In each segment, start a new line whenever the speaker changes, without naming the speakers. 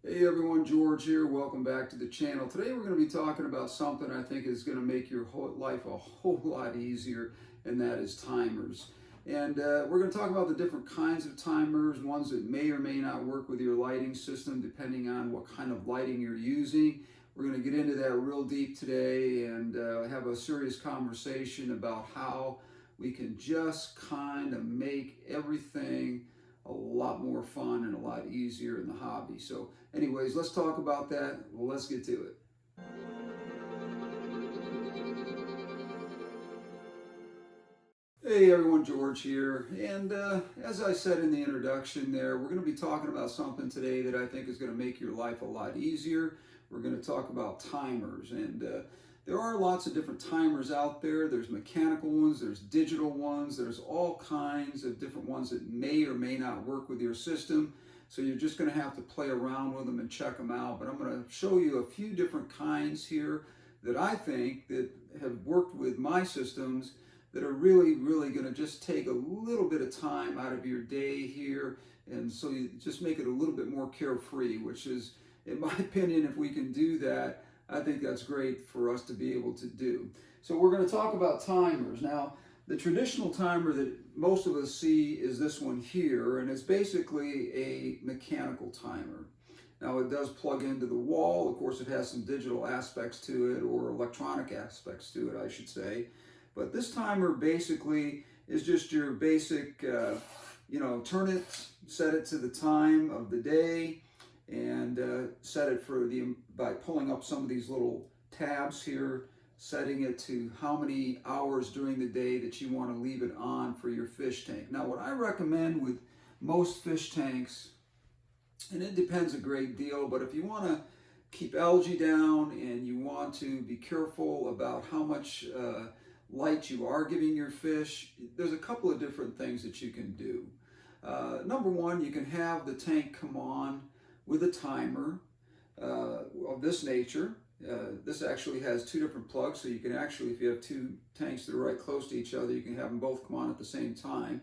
Hey everyone, George here. Welcome back to the channel. Today we're going to be talking about something I think is going to make your whole life a whole lot easier, and that is timers. And we're going to talk about the different kinds of timers, ones that may or may not work with your lighting system depending on what kind of lighting you're using. We're going to get into that real deep today and have a serious conversation about how we can just kind of make everything a lot more fun and a lot easier in the hobby. So anyways, let's talk about that. Let's get to it. Hey everyone, George here. And as I said in the introduction there, we're going to be talking about something today that I think is going to make your life a lot easier. We're going to talk about timers. And there are lots of different timers out there. There's mechanical ones, there's digital ones, there's all kinds of different ones that may or may not work with your system. So you're just going to have to play around with them and check them out. But I'm going to show you a few different kinds here that I think that have worked with my systems that are really going to just take a little bit of time out of your day here, and so you just make it a little bit more carefree, which is, in my opinion, if we can do that, I think that's great for us to be able to do. So we're going to talk about timers. Now, the traditional timer that most of us see is this one here, and it's basically a mechanical timer. Now it does plug into the wall. Of course, it has some digital aspects to it, or electronic aspects to it, I should say. But this timer basically is just your basic, turn it, set it to the time of the day, and set it by pulling up some of these little tabs here, setting it to how many hours during the day that you want to leave it on for your fish tank. Now, what I recommend with most fish tanks, and it depends a great deal, but if you want to keep algae down and you want to be careful about how much light you are giving your fish, there's a couple of different things that you can do. Number one, you can have the tank come on with a timer of this nature. This actually has two different plugs, so you can actually, if you have two tanks that are right close to each other, you can have them both come on at the same time.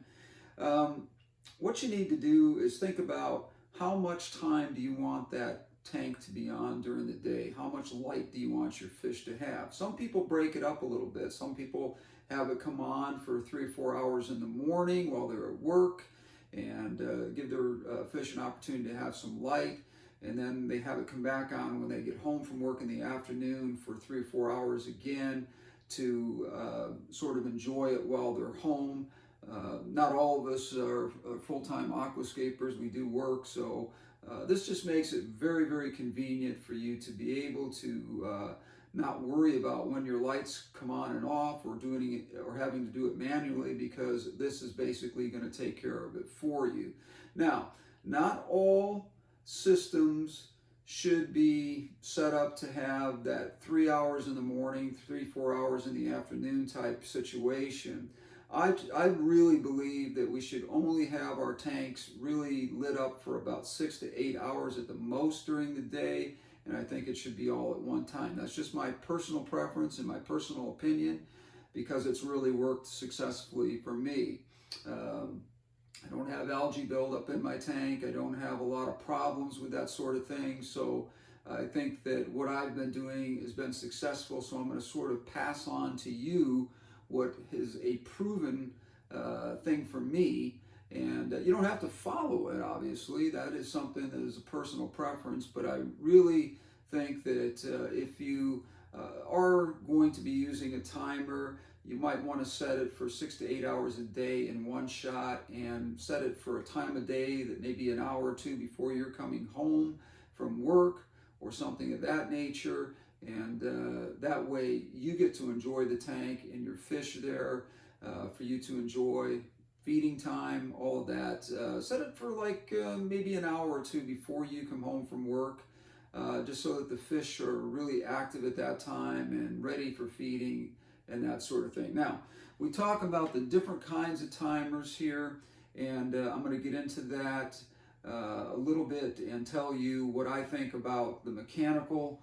What you need to do is think about how much time do you want that tank to be on during the day? How much light do you want your fish to have? Some people break it up a little bit. Some people have it come on for 3 or 4 hours in the morning while they're at work and give their fish an opportunity to have some light. And then they have it come back on when they get home from work in the afternoon for 3 or 4 hours again to sort of enjoy it while they're home. Not all of us are full-time aquascapers. We do work, so this just makes it very convenient for you to be able to not worry about when your lights come on and off, or doing it or having to do it manually, because this is basically going to take care of it for you. Now, not all systems should be set up to have that 3 hours in the morning, 3-4 hours in the afternoon type situation. I really believe that we should only have our tanks really lit up for about 6 to 8 hours at the most during the day, and I think it should be all at one time. That's just my personal preference and my personal opinion, because it's really worked successfully for me. I don't have algae buildup in my tank. I don't have a lot of problems with that sort of thing, so I think that what I've been doing has been successful, so I'm going to sort of pass on to you what is a proven thing for me. And you don't have to follow it, obviously. That is something that is a personal preference, but I really think that if you are going to be using a timer, you might want to set it for 6 to 8 hours a day in one shot, and set it for a time of day that maybe an hour or two before you're coming home from work or something of that nature. And that way you get to enjoy the tank and your fish there, for you to enjoy feeding time, all of that. Set it for like maybe an hour or two before you come home from work, just so that the fish are really active at that time and ready for feeding and that sort of thing. Now, we talk about the different kinds of timers here, and I'm going to get into that a little bit and tell you what I think about the mechanical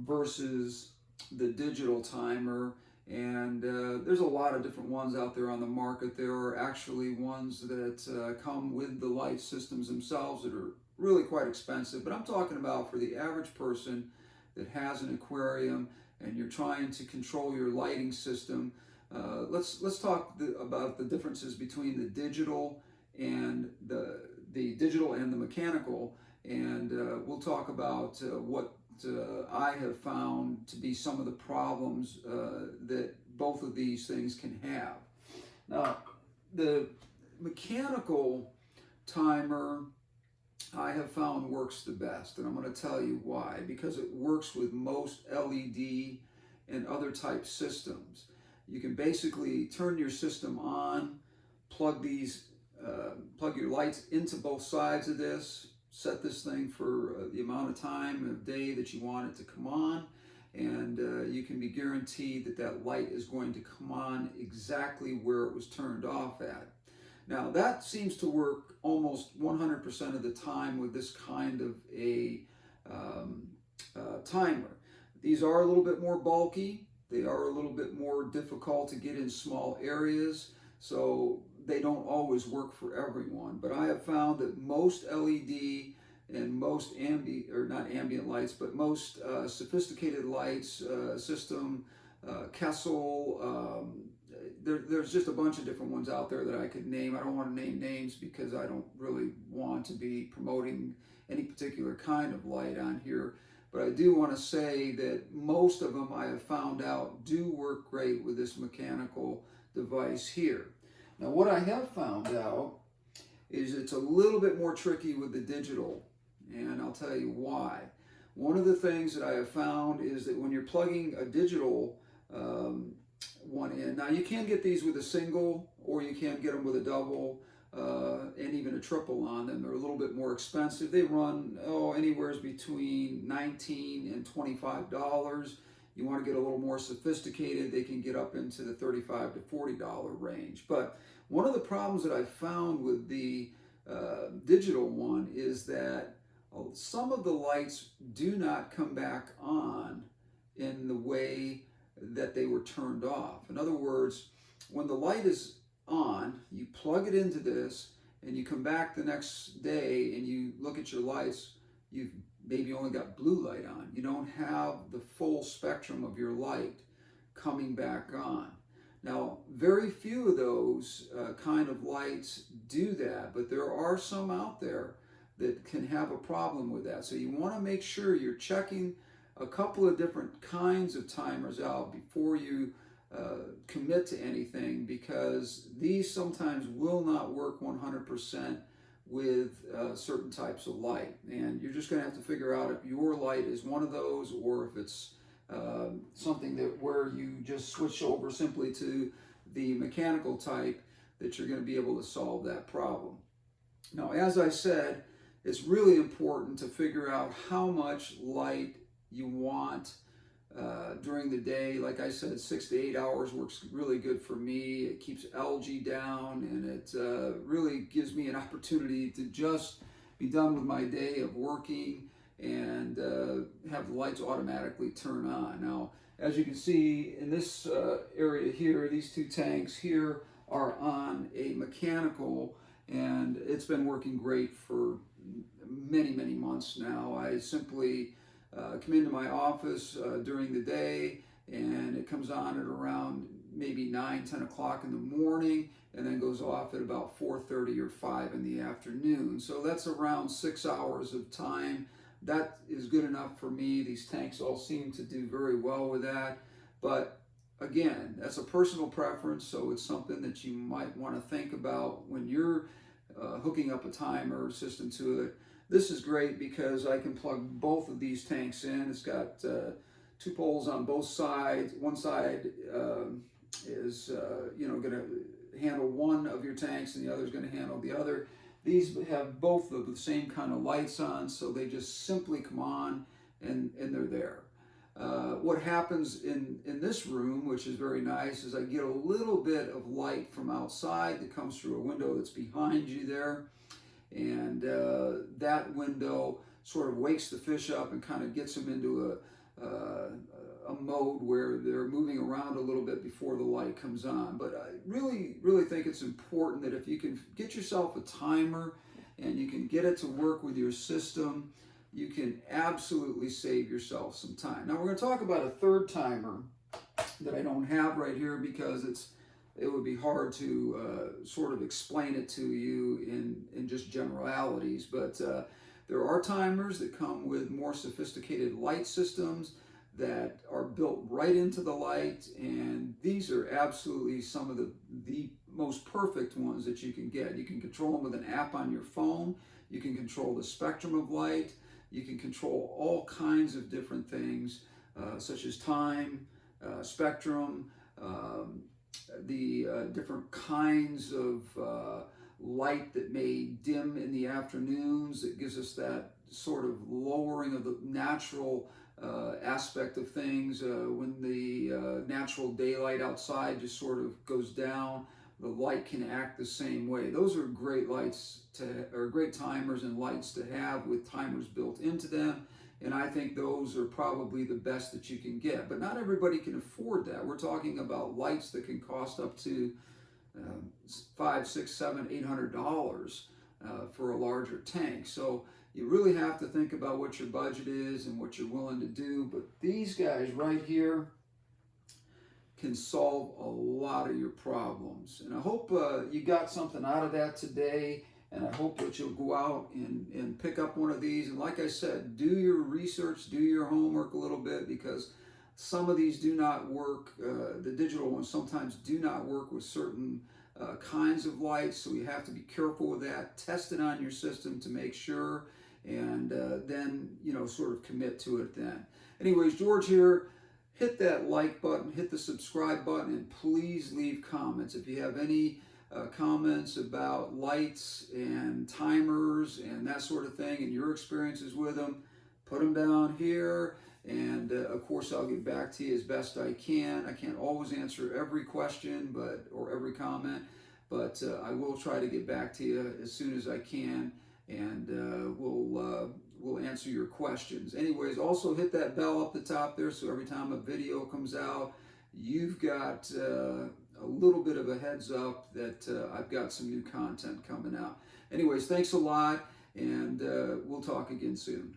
versus the digital timer. And there's a lot of different ones out there on the market. There are actually ones that come with the light systems themselves that are really quite expensive, but I'm talking about for the average person that has an aquarium and you're trying to control your lighting system. Let's talk about the differences between the digital and the digital and the mechanical, and we'll talk about what I have found to be some of the problems that both of these things can have. Now, the mechanical timer I have found works the best, and I'm going to tell you why. Because it works with most LED and other type systems. You can basically turn your system on, plug your lights into both sides of this, set this thing for the amount of time of day that you want it to come on, and you can be guaranteed that that light is going to come on exactly where it was turned off at. Now, that seems to work almost 100% of the time with this kind of a timer. These are a little bit more bulky. They are a little bit more difficult to get in small areas, so they don't always work for everyone. But I have found that most LED and most ambient lights, but most sophisticated lights, system, Kessel, there's just a bunch of different ones out there that I could name. I don't want to name names because I don't really want to be promoting any particular kind of light on here. But I do want to say that most of them I have found out do work great with this mechanical device here. Now, what I have found out is it's a little bit more tricky with the digital, and I'll tell you why. One of the things that I have found is that when you're plugging a digital one in, now you can get these with a single, or you can get them with a double, and even a triple on them. They're a little bit more expensive. They run anywhere between $19 and $25. You want to get a little more sophisticated, they can get up into the $35 to $40 range. But one of the problems that I found with the digital one is that some of the lights do not come back on in the way that they were turned off. In other words, when the light is on, you plug it into this, and you come back the next day and you look at your lights, you've maybe only got blue light on. You don't have the full spectrum of your light coming back on. Now, very few of those kind of lights do that, but there are some out there that can have a problem with that. So you want to make sure you're checking a couple of different kinds of timers out before you commit to anything, because these sometimes will not work 100% with certain types of light, and you're just going to have to figure out if your light is one of those, or if it's something that where you just switch over simply to the mechanical type, that you're going to be able to solve that problem. Now, as I said, it's really important to figure out how much light you want during the day. Like I said, 6 to 8 hours works really good for me. It keeps algae down, and it really gives me an opportunity to just be done with my day of working and have the lights automatically turn on. Now, as you can see in this area here, these two tanks here are on a mechanical, and it's been working great for many months now. I simply come into my office during the day, and it comes on at around maybe 9-10 o'clock in the morning, and then goes off at about 4:30 or 5 in the afternoon. So that's around 6 hours of time. That is good enough for me. These tanks all seem to do very well with that. But again, that's a personal preference, so it's something that you might want to think about when you're hooking up a timer system to it. This is great because I can plug both of these tanks in. It's got 2 poles on both sides. One side is going to handle one of your tanks, and the other is going to handle the other. These have both of the same kind of lights on, so they just simply come on and they're there. What happens in this room, which is very nice, is I get a little bit of light from outside that comes through a window that's behind you there. And that window sort of wakes the fish up and kind of gets them into a mode where they're moving around a little bit before the light comes on. But I really think it's important that if you can get yourself a timer and you can get it to work with your system, you can absolutely save yourself some time. Now we're going to talk about a third timer that I don't have right here because it would be hard to sort of explain it to you in just generalities, but there are timers that come with more sophisticated light systems that are built right into the light, and these are absolutely some of the most perfect ones that you can get. You can control them with an app on your phone, you can control the spectrum of light, you can control all kinds of different things, such as time, spectrum, the different kinds of light that may dim in the afternoons. It gives us that sort of lowering of the natural aspect of things. When the natural daylight outside just sort of goes down, the light can act the same way. Those are great lights or great timers and lights to have with timers built into them. And I think those are probably the best that you can get. But not everybody can afford that. We're talking about lights that can cost up to $500, $600, $700, $800 for a larger tank. So you really have to think about what your budget is and what you're willing to do. But these guys right here can solve a lot of your problems. And I hope you got something out of that today. And I hope that you'll go out and pick up one of these. And like I said, do your research, do your homework a little bit, because some of these do not work. The digital ones sometimes do not work with certain kinds of lights. So you have to be careful with that. Test it on your system to make sure, and then, sort of commit to it then. Anyways, George here. Hit that like button, hit the subscribe button, and please leave comments. If you have any comments about lights and timers and that sort of thing and your experiences with them, put them down here, and of course I'll get back to you as best I can. I can't always answer every question or every comment, but I will try to get back to you as soon as I can, and we'll answer your questions. Anyways, also hit that bell up the top there so every time a video comes out, you've got a little bit of a heads up that I've got some new content coming out. Anyways, thanks a lot, and we'll talk again soon.